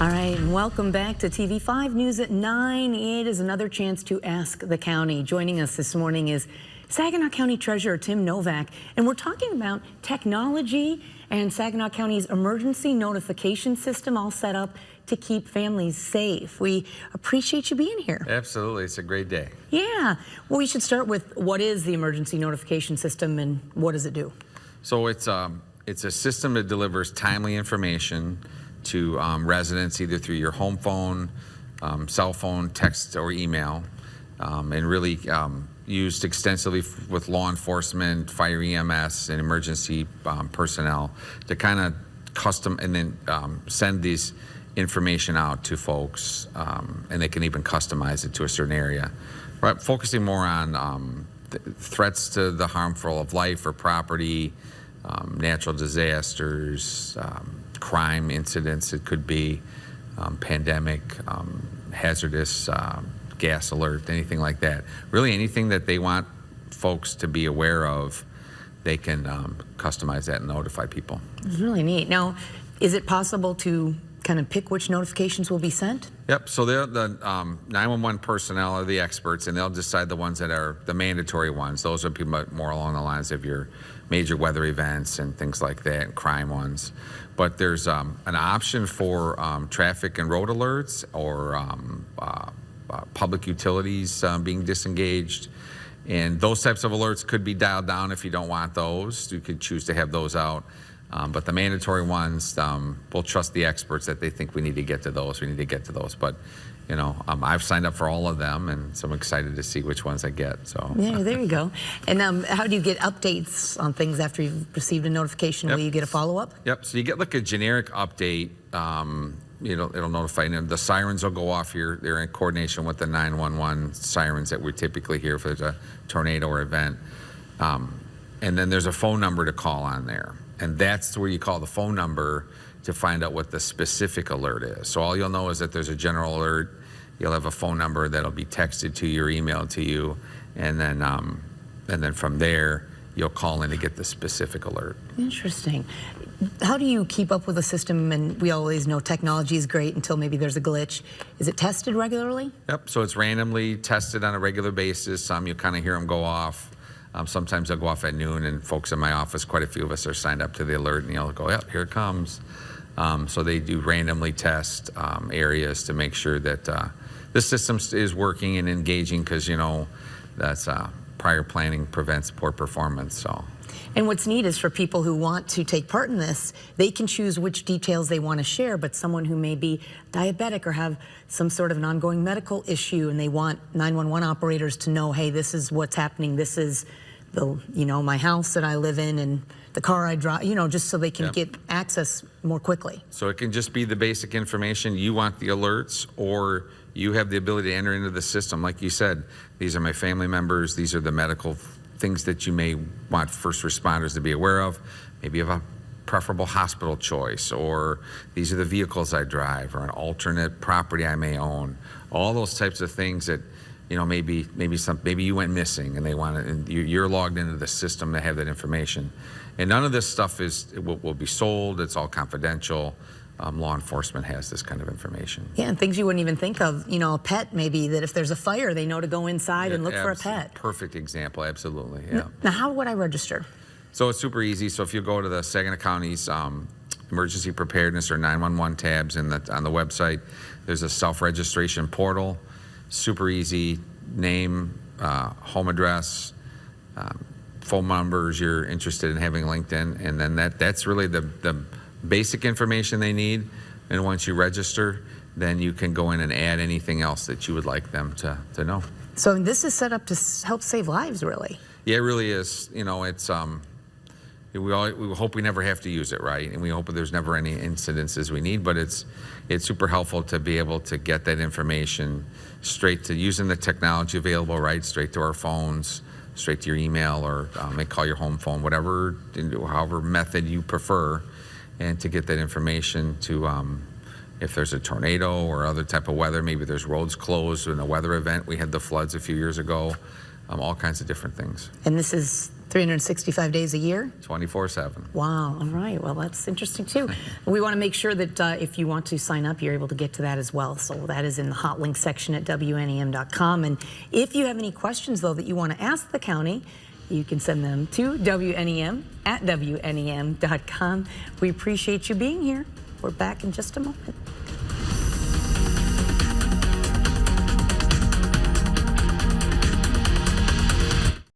All right, and welcome back to TV5 News at 9. It is another chance to ask the county. Joining us this morning is Saginaw County Treasurer Tim Novak, and we're talking about technology and Saginaw County's emergency notification system all set up to keep families safe. We appreciate you being here. Absolutely, it's a great day. Yeah, well, we should start with what is the emergency notification system and what does it do? So it's a system that delivers timely information to residents either through your home phone, cell phone, text, or email, and really used extensively with law enforcement, fire EMS, and emergency personnel to kind of custom and then send these information out to folks, and they can even customize it to a certain area. But focusing more on threats to the harmful of life or property, natural disasters, crime incidents, it could be pandemic, hazardous gas alert, anything like that. Really anything that they want folks to be aware of, they can customize that and notify people. It's really neat. Now, is it possible to kind of pick which notifications will be sent? Yep, so the 911 personnel are the experts, and they'll decide the ones that are the mandatory ones. Those are people more along the lines of your major weather events and things like that, and crime ones. But there's an option for traffic and road alerts or public utilities being disengaged. And those types of alerts could be dialed down if you don't want those. You could choose to have those out. But the mandatory ones, we'll trust the experts that they think we need to get to those. We need to get to those. But, you know, I've signed up for all of them, and so I'm excited to see which ones I get. So yeah, there you go. And how do you get updates on things after you've received a notification? Yep. Will you get a follow-up? Yep. So you get like a generic update. You know, it'll notify you. The sirens will go off. They're in coordination with the 911 sirens that we typically hear if there's a tornado or event. And then there's a phone number to call on there. And that's where you call the phone number to find out what the specific alert is. So all you'll know is that there's a general alert. You'll have a phone number that'll be texted to you or emailed to you, and then from there you'll call in to get the specific alert. Interesting. How do you keep up with the system? And we always know technology is great until maybe there's a glitch. Is it tested regularly? Yep. So it's randomly tested on a regular basis. You'll kind of hear them go off. Sometimes they'll go off at noon, and folks in my office, quite a few of us are signed up to the alert, and you'll go, yep, here it comes. So they do randomly test areas to make sure that the system is working and engaging, because, you know, that's prior planning prevents poor performance. So. And what's neat is for people who want to take part in this, they can choose which details they want to share, but someone who may be diabetic or have some sort of an ongoing medical issue and they want 911 operators to know, hey, this is what's happening, this is my house that I live in and the car I drive, just so they can get access more quickly. So it can just be the basic information. You want the alerts, or you have the ability to enter into the system. Like you said, these are my family members, these are the medical things that you may want first responders to be aware of. Maybe you have a preferable hospital choice, or these are the vehicles I drive, or an alternate property I may own. All those types of things that, maybe you went missing and they want it, and you're logged into the system to have that information. And none of this stuff will be sold. It's all confidential. Law enforcement has this kind of information. Yeah, and things you wouldn't even think of. A pet, maybe, that if there's a fire, they know to go inside and look for a pet. Perfect example, absolutely, yeah. Now, how would I register? So it's super easy. So if you go to the Saginaw County's emergency preparedness or 911 tabs on the website, there's a self-registration portal. Super easy. Name, home address, phone numbers you're interested in having linked in, and then that's really the basic information they need. And once you register, then you can go in and add anything else that you would like them to know. So this is set up to help save lives, really. Yeah, it really is. It's we hope we never have to use it, right? And we hope that there's never any incidences we need, but it's super helpful to be able to get that information straight to using the technology available, right? Straight to our phones, straight to your email, or call your home phone, however method you prefer, and to get that information to if there's a tornado or other type of weather, maybe there's roads closed in a weather event. We had the floods a few years ago, all kinds of different things. And this is 365 days a year? 24/7. Wow, all right. Well, that's interesting too. We want to make sure that if you want to sign up, you're able to get to that as well. So that is in the hot link section at WNEM.com. And if you have any questions, though, that you want to ask the county, you can send them to WNEM@WNEM.com. We appreciate you being here. We're back in just a moment.